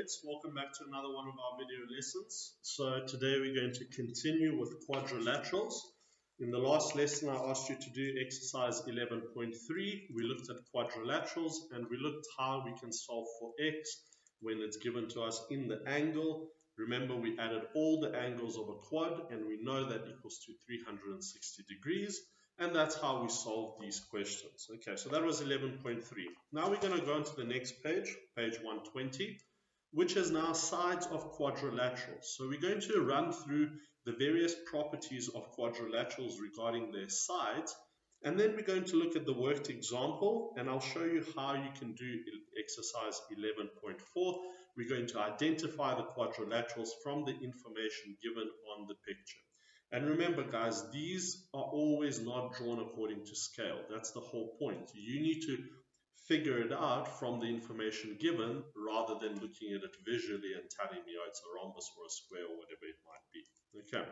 students, welcome back to another one of our video lessons. So today we're going to continue with quadrilaterals. In the last lesson I asked you to do exercise 11.3. We looked at quadrilaterals and we looked how we can solve for x when it's given to us in the angle. Remember, we added all the angles of a quad and we know that equals to 360 degrees. And that's how we solve these questions. Okay, so that was 11.3. Now we're going to go on to the next page, page 120, which is now sides of quadrilaterals. So we're going to run through the various properties of quadrilaterals regarding their sides. And then we're going to look at the worked example, and I'll show you how you can do exercise 11.4. We're going to identify the quadrilaterals from the information given on the picture. And remember, guys, these are always not drawn according to scale. That's the whole point. You need to figure it out from the information given rather than looking at it visually and telling me, oh, it's a rhombus or a square or whatever it might be. Okay.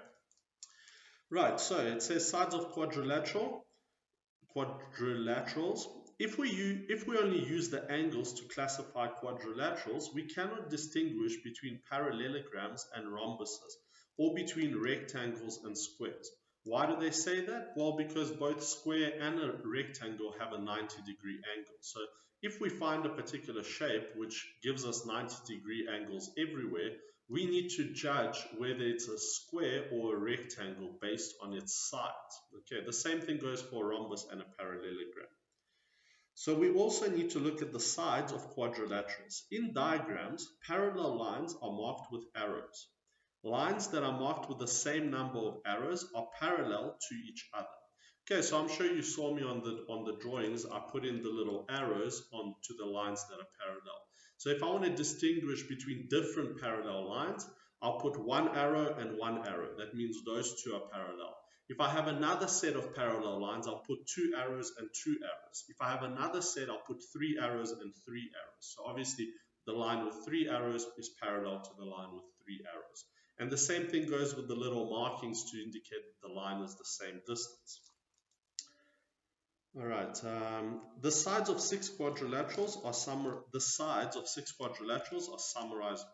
Right, so it says sides of quadrilaterals. If we only use the angles to classify quadrilaterals, we cannot distinguish between parallelograms and rhombuses, or between rectangles and squares. Why do they say that? Well, because both square and a rectangle have a 90-degree angle. So if we find a particular shape which gives us 90-degree angles everywhere, we need to judge whether it's a square or a rectangle based on its sides. Okay, the same thing goes for a rhombus and a parallelogram. So we also need to look at the sides of quadrilaterals. In diagrams, parallel lines are marked with arrows. Lines that are marked with the same number of arrows are parallel to each other. Okay, so I'm sure you saw me on the drawings. I put in the little arrows onto the lines that are parallel. So if I want to distinguish between different parallel lines, I'll put one arrow and one arrow. That means those two are parallel. If I have another set of parallel lines, I'll put two arrows and two arrows. If I have another set, I'll put three arrows and three arrows. So obviously, the line with three arrows is parallel to the line with three arrows. And the same thing goes with the little markings to indicate that the line is the same distance. All right, the sides of six quadrilaterals are summarized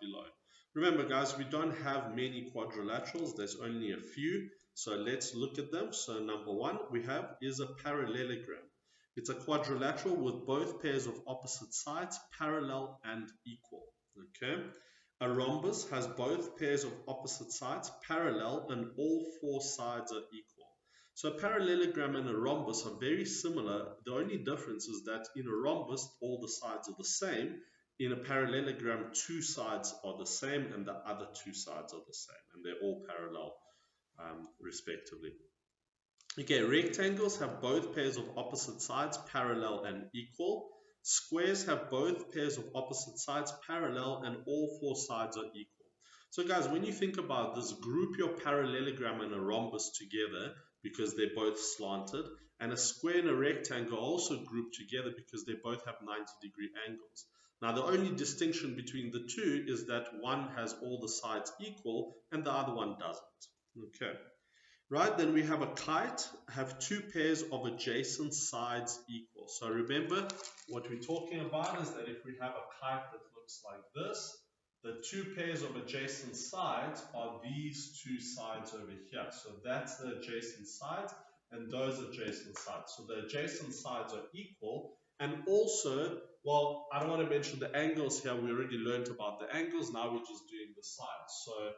below. Remember, guys, we don't have many quadrilaterals. There's only a few. So let's look at them. So number one we have is a parallelogram. It's a quadrilateral with both pairs of opposite sides parallel and equal. Okay. A rhombus has both pairs of opposite sides parallel and all four sides are equal. So a parallelogram and a rhombus are very similar. The only difference is that in a rhombus, all the sides are the same. In a parallelogram, two sides are the same and the other two sides are the same. And they're all parallel, respectively. Okay, rectangles have both pairs of opposite sides parallel and equal. Squares have both pairs of opposite sides parallel and all four sides are equal. So guys, when you think about this, group your parallelogram and a rhombus together because they're both slanted, and a square and a rectangle are also grouped together because they both have 90-degree angles. Now the only distinction between the two is that one has all the sides equal and the other one doesn't. Okay. Right, then we have a kite, have two pairs of adjacent sides equal. So remember, what we're talking about is that if we have a kite that looks like this, the two pairs of adjacent sides are these two sides over here. So that's the adjacent sides and those adjacent sides. So the adjacent sides are equal. And also, well, I don't want to mention the angles here. We already learned about the angles. Now we're just doing the sides. So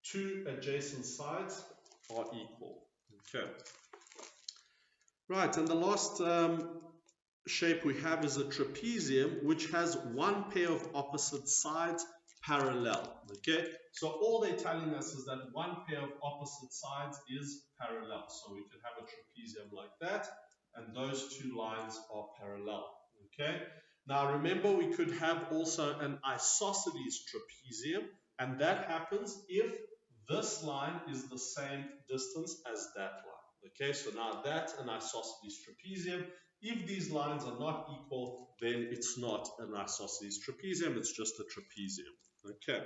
two adjacent sides are equal. Okay. Right, and the last shape we have is a trapezium, which has one pair of opposite sides parallel. Okay, so all they're telling us is that one pair of opposite sides is parallel. So we can have a trapezium like that, and those two lines are parallel. Okay, now remember we could have also an isosceles trapezium, and that happens if this line is the same distance as that line. Okay, so now that's an isosceles trapezium. If these lines are not equal, then it's not an isosceles trapezium, it's just a trapezium. Okay.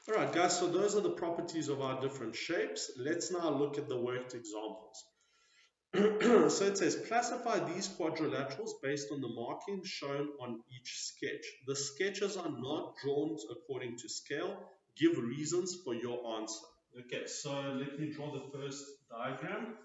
All right, guys, so those are the properties of our different shapes. Let's now look at the worked examples. So it says, classify these quadrilaterals based on the markings shown on each sketch. The sketches are not drawn according to scale. Give reasons for your answer. Okay, so let me draw the first diagram.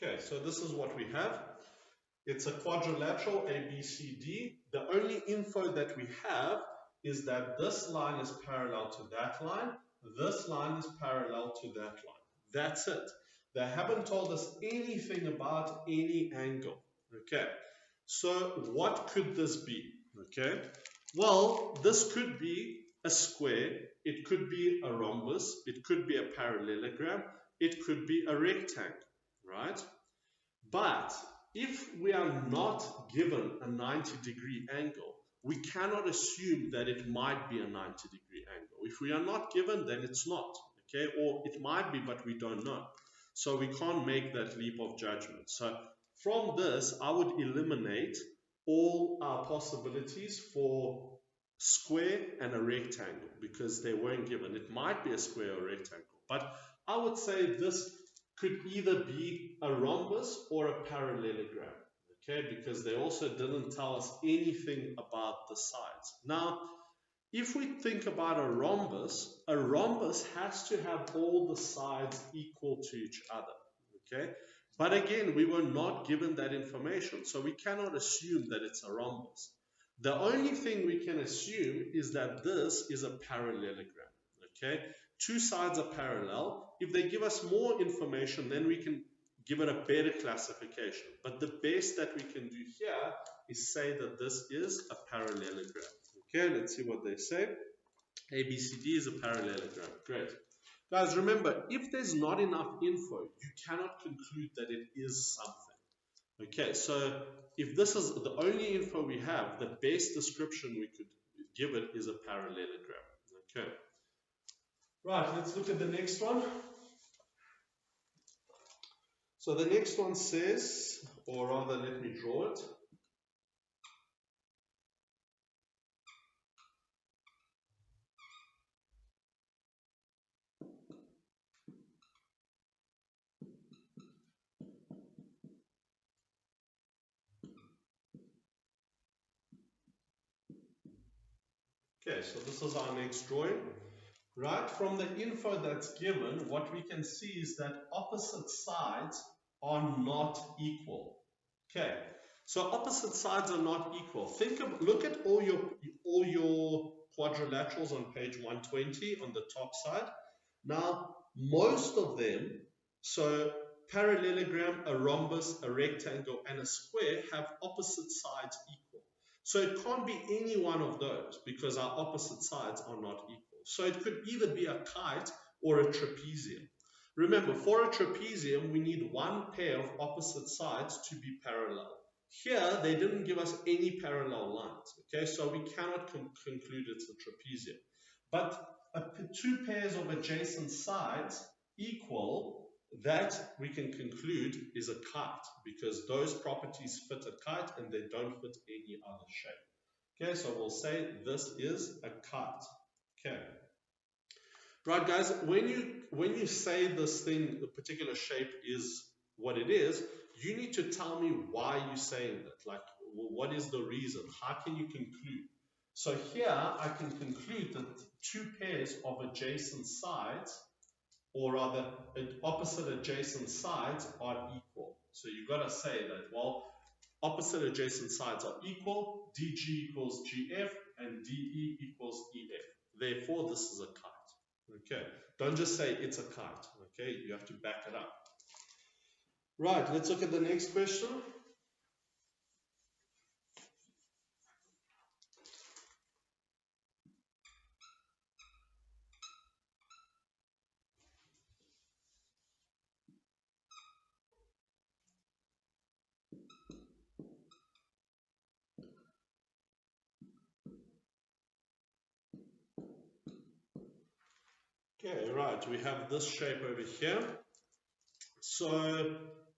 Okay, so this is what we have. It's a quadrilateral ABCD. The only info that we have is that this line is parallel to that line. This line is parallel to that line. That's it. They haven't told us anything about any angle. Okay, so what could this be? Okay, well, this could be a square. It could be a rhombus. It could be a parallelogram. It could be a rectangle, right? But if we are not given a 90-degree angle, we cannot assume that it might be a 90-degree angle. If we are not given, then it's not, okay? Or it might be, but we don't know. So we can't make that leap of judgment. So from this, I would eliminate all our possibilities for square and a rectangle because they weren't given. It might be a square or rectangle, but I would say this could either be a rhombus or a parallelogram, okay, because they also didn't tell us anything about the sides. Now, if we think about a rhombus has to have all the sides equal to each other, okay? But again, we were not given that information, so we cannot assume that it's a rhombus. The only thing we can assume is that this is a parallelogram, okay? Two sides are parallel. If they give us more information, then we can give it a better classification. But the best that we can do here is say that this is a parallelogram. Okay, let's see what they say. ABCD is a parallelogram. Great. Guys, remember, if there's not enough info, you cannot conclude that it is something. Okay, so if this is the only info we have, the best description we could give it is a parallelogram. Okay. Right, let's look at the next one. So the next one says, or rather let me draw it. Okay, so this is our next drawing. Right, from the info that's given, what we can see is that opposite sides are not equal. Okay, so opposite sides are not equal. Look at all your quadrilaterals on page 120 on the top side. Now, most of them, so parallelogram, a rhombus, a rectangle, and a square have opposite sides equal. So it can't be any one of those because our opposite sides are not equal. So it could either be a kite or a trapezium. Remember, for a trapezium, we need one pair of opposite sides to be parallel. Here, they didn't give us any parallel lines, okay? So we cannot conclude it's a trapezium. But two pairs of adjacent sides equal, that we can conclude is a kite because those properties fit a kite and they don't fit any other shape. Okay, so we'll say this is a kite. Okay. Right, guys, when you say this thing, the particular shape is what it is, you need to tell me why you're saying that. Like, what is the reason? How can you conclude? So here, I can conclude that two pairs of adjacent sides, or rather, opposite adjacent sides are equal. So you've got to say that, well, opposite adjacent sides are equal, DG equals GF, and DE equals EF. Therefore, this is a kite. Okay, don't just say it's a kite. Okay, you have to back it up. Right, let's look at the next question. right, we have this shape over here. So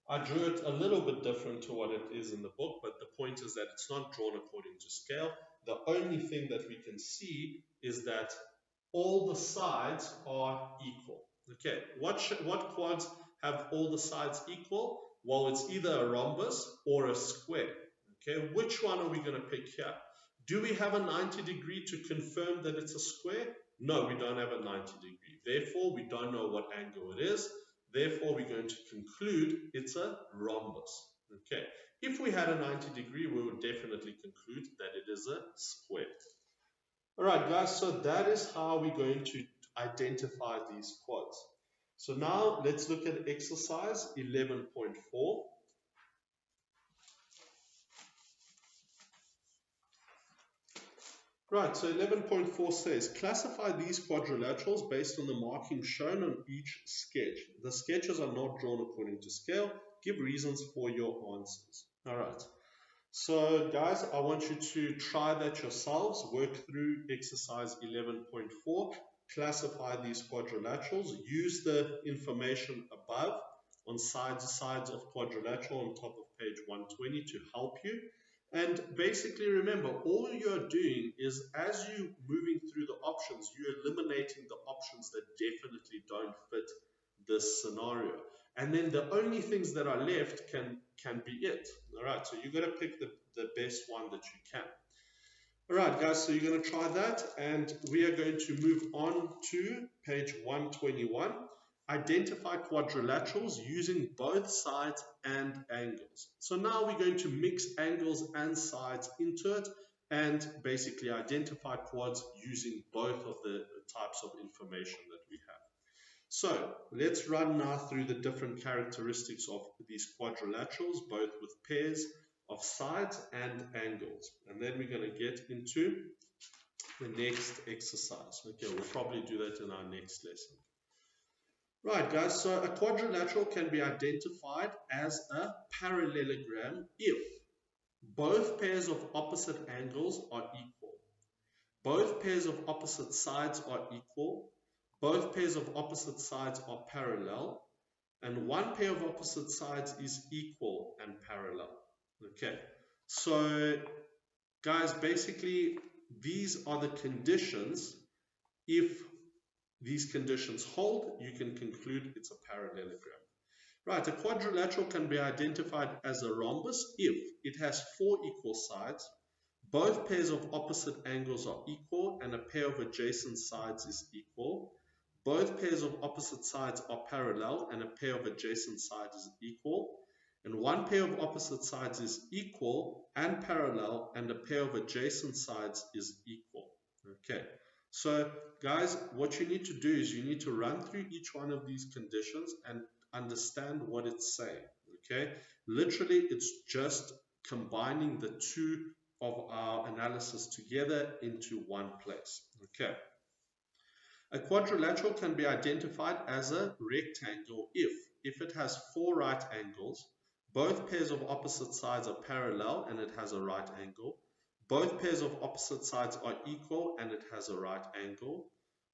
I drew it a little bit different to what it is in the book, but the point is that it's not drawn according to scale. The only thing that we can see is that all the sides are equal. Okay, what quads have all the sides equal? Well, it's either a rhombus or a square. Okay, which one are we going to pick here? Do we have a 90-degree to confirm that it's a square? No, we don't have a 90-degree. Therefore, we don't know what angle it is. Therefore, we're going to conclude it's a rhombus. Okay, if we had a 90-degree, we would definitely conclude that it is a square. All right, guys, so that is how we're going to identify these quads. So now let's look at exercise 11.4. Right, so 11.4 says, classify these quadrilaterals based on the marking shown on each sketch. The sketches are not drawn according to scale. Give reasons for your answers. All right. So guys, I want you to try that yourselves. Work through exercise 11.4. Classify these quadrilaterals. Use the information above on sides of quadrilateral on top of page 120 to help you. And basically remember, all you're doing is as you're moving through the options, you're eliminating the options that definitely don't fit this scenario. And then the only things that are left can be it. All right, so you've got to pick the best one that you can. All right, guys, so you're going to try that. And we are going to move on to page 121. Identify quadrilaterals using both sides and angles. So now we're going to mix angles and sides into it and basically identify quads using both of the types of information that we have. So let's run now through the different characteristics of these quadrilaterals, both with pairs of sides and angles. And then we're going to get into the next exercise. Okay, we'll probably do that in our next lesson. Right, guys, so a quadrilateral can be identified as a parallelogram if both pairs of opposite angles are equal, both pairs of opposite sides are equal, both pairs of opposite sides are parallel, and one pair of opposite sides is equal and parallel. Okay, so guys, basically these are the conditions. If these conditions hold, you can conclude it's a parallelogram. Right, a quadrilateral can be identified as a rhombus if it has 4 equal sides, both pairs of opposite angles are equal, and a pair of adjacent sides is equal. Both pairs of opposite sides are parallel, and a pair of adjacent sides is equal. And one pair of opposite sides is equal and parallel, and a pair of adjacent sides is equal. Okay. So guys, what you need to do is you need to run through each one of these conditions and understand what it's saying. Okay, literally it's just combining the two of our analysis together into one place. Okay, a quadrilateral can be identified as a rectangle if it has 4 right angles, both pairs of opposite sides are parallel and it has a right angle, both pairs of opposite sides are equal and it has a right angle.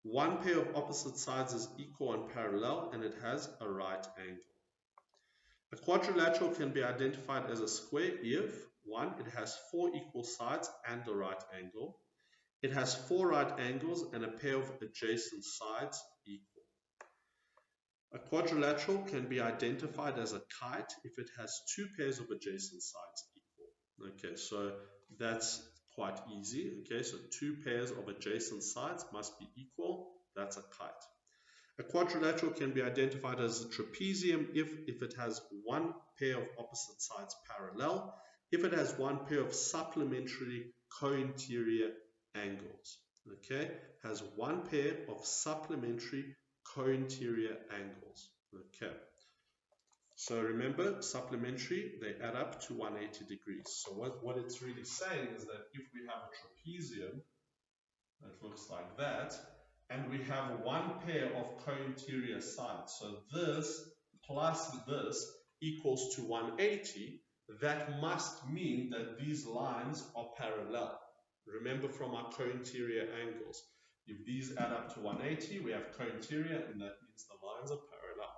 One pair of opposite sides is equal and parallel and it has a right angle. A quadrilateral can be identified as a square if 1. It has 4 equal sides and a right angle. It has 4 right angles and a pair of adjacent sides equal. A quadrilateral can be identified as a kite if it has 2 pairs of adjacent sides equal. Okay, so that's quite easy. Okay, so 2 pairs of adjacent sides must be equal. That's a kite. A quadrilateral can be identified as a trapezium if it has 1 pair of opposite sides parallel, if it has 1 pair of supplementary co-interior angles. Okay, has 1 pair of supplementary co-interior angles. Okay. So remember, supplementary, they add up to 180 degrees. So what it's really saying is that if we have a trapezium that looks like that, and we have 1 pair of co-interior sides, so this plus this equals to 180, that must mean that these lines are parallel. Remember from our co-interior angles. If these add up to 180, we have cointerior, and that means the lines are parallel.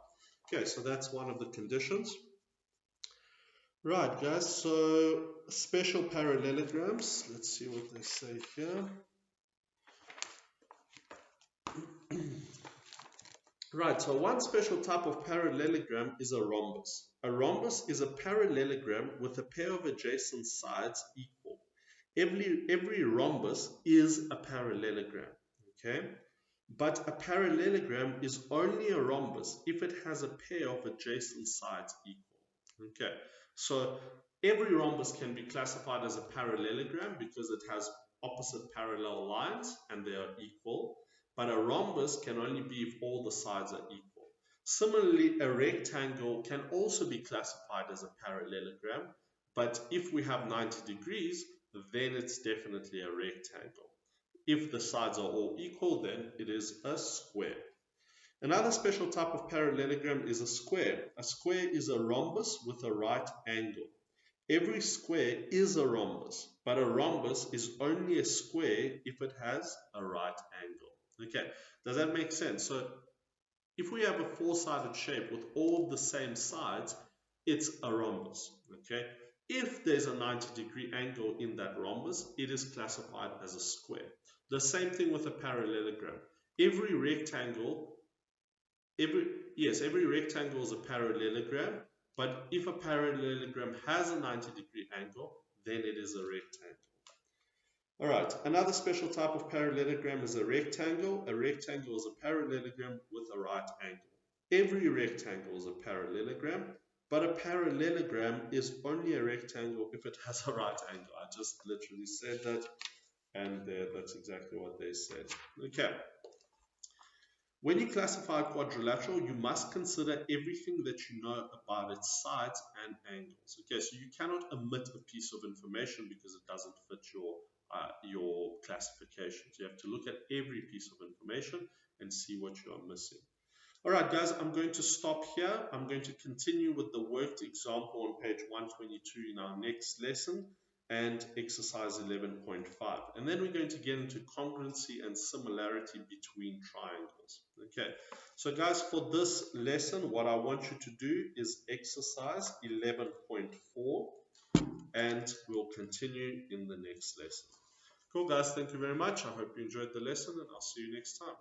Okay, so that's one of the conditions. Right, guys, so special parallelograms. Let's see what they say here. Right, so one special type of parallelogram is a rhombus. A rhombus is a parallelogram with a pair of adjacent sides equal. Every rhombus is a parallelogram, okay? But a parallelogram is only a rhombus if it has a pair of adjacent sides equal, okay? So every rhombus can be classified as a parallelogram because it has opposite parallel lines and they are equal. But a rhombus can only be if all the sides are equal. Similarly, a rectangle can also be classified as a parallelogram, but if we have 90 degrees, then it's definitely a rectangle. If the sides are all equal, then it is a square. Another special type of parallelogram is a square. A square is a rhombus with a right angle. Every square is a rhombus, but a rhombus is only a square if it has a right angle. Okay, does that make sense? So if we have a four-sided shape with all the same sides, it's a rhombus. Okay, if there's a 90-degree angle in that rhombus, it is classified as a square. The same thing with a parallelogram. Every rectangle is a parallelogram, but if a parallelogram has a 90-degree angle, then it is a rectangle. All right, another special type of parallelogram is a rectangle. A rectangle is a parallelogram with a right angle. Every rectangle is a parallelogram, but a parallelogram is only a rectangle if it has a right angle. I just literally said that, and that's exactly what they said. Okay. When you classify a quadrilateral, you must consider everything that you know about its sides and angles. Okay, so you cannot omit a piece of information because it doesn't fit your classifications. You have to look at every piece of information and see what you are missing. All right, guys, I'm going to stop here. I'm going to continue with the worked example on page 122 in our next lesson and exercise 11.5. And then we're going to get into congruency and similarity between triangles. Okay, so guys, for this lesson, what I want you to do is exercise 11.4, and we'll continue in the next lesson. Cool, guys, thank you very much. I hope you enjoyed the lesson, and I'll see you next time.